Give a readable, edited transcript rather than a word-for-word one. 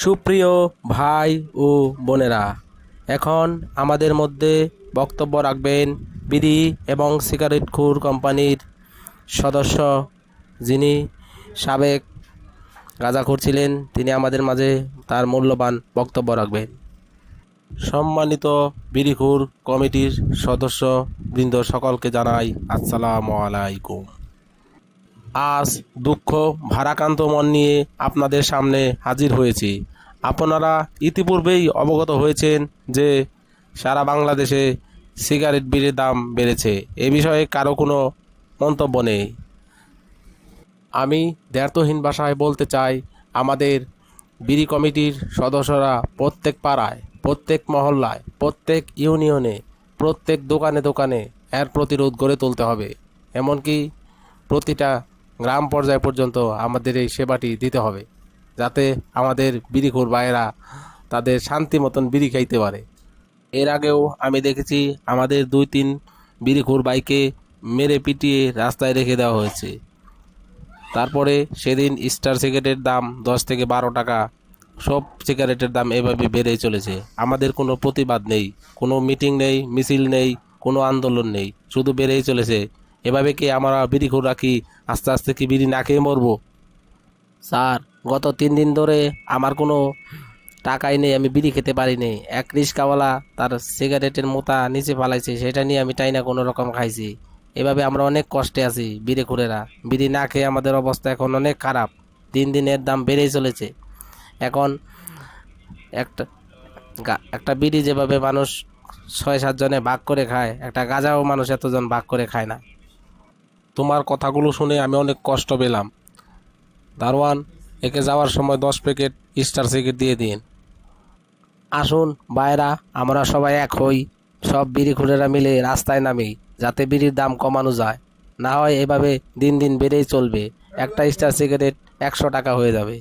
সুপ্রিয় ভাই ও বোনেরা, এখন আমাদের মধ্যে বক্তব্য রাখবেন বিড়ি এবং সিগারেটখোর কোম্পানির সদস্য, যিনি সাবেক গাঁজাখোর ছিলেন। তিনি আমাদের মাঝে তার মূল্যবান বক্তব্য রাখবেন। সম্মানিত বিড়িখোর কমিটির সদস্য বৃন্দ, সকলকে জানাই আসসালামু আলাইকুম। আজ দুঃখ ভারাক্রান্ত মন নিয়ে আপনাদের সামনে হাজির হয়েছি। আপনারা ইতিপূর্বেই অবগত হয়েছেন যে সারা বাংলাদেশে সিগারেট বিড়ির দাম বেড়েছে। এ বিষয়ে কারো কোনো মন্তব্য নেই। আমি দ্ব্যর্থহীন ভাষায় বলতে চাই, আমাদের বিড়ি কমিটির সদস্যরা প্রত্যেক পাড়ায়, প্রত্যেক মহল্লায়, প্রত্যেক ইউনিয়নে, প্রত্যেক দোকানে দোকানে এর প্রতিরোধ গড়ে তুলতে হবে। এমনকি প্রতিটা গ্রাম পর্যায় পর্যন্ত আমাদের এই সেবাটি দিতে হবে, যাতে আমাদের বিড়িখোর ভাইয়েরা তাদের শান্তি মতন বিড়ি খাইতে পারে। এর আগেও আমি দেখেছি আমাদের 2-3 বিড়িখোর ভাইকে মেরে পিটিয়ে রাস্তায় রেখে দেওয়া হয়েছে। তারপরে সেদিন স্টার সিগারেটের দাম 10 থেকে 12 টাকা, সব সিগারেটের দাম এভাবে বেড়েই চলেছে। আমাদের কোনো প্রতিবাদ নেই, কোনো মিটিং নেই, মিছিল নেই, কোনো আন্দোলন নেই, শুধু বেড়েই চলেছে। এভাবে কি আমরা বিড়িখোররা কি আস্তে আস্তে কি বিড়ি না খেয়ে মরবো? স্যার, গত 3 দিন ধরে আমার কোনো টাকাই নেই, আমি বিড়ি খেতে পারিনি। এক রিক্সাওয়ালা তার সিগারেটের মোতা নিচে ফালাইছে, সেটা নিয়ে আমি টাইনা কোনো রকম খাইছি। এভাবে আমরা অনেক কষ্টে আছি বিড়িখোরেরা। বিড়ি না খেয়ে আমাদের অবস্থা এখন অনেক খারাপ। দিন দিন এর দাম বেড়েই চলেছে। এখন একটা একটা বিড়ি যেভাবে মানুষ 6-7 জনে ভাগ করে খায়, একটা গাঁজাও মানুষ এতজন ভাগ করে খায় না। তোমার কথাগুলো শুনে আমি অনেক কষ্ট পেলাম। দারোয়ান, একে যাওয়ার সময় 10 প্যাকেট স্টার সিগারেট দিয়ে দিন। আসুন ভাইরা, আমরা সবাই এক হই, সব বিড়িখোরেরা মিলে রাস্তায় নামি, যাতে বিড়ির দাম কমানো যায়। না হয় এভাবে দিন দিন বেড়েই চলবে, একটা স্টার সিগারেট 100 টাকা হয়ে যাবে।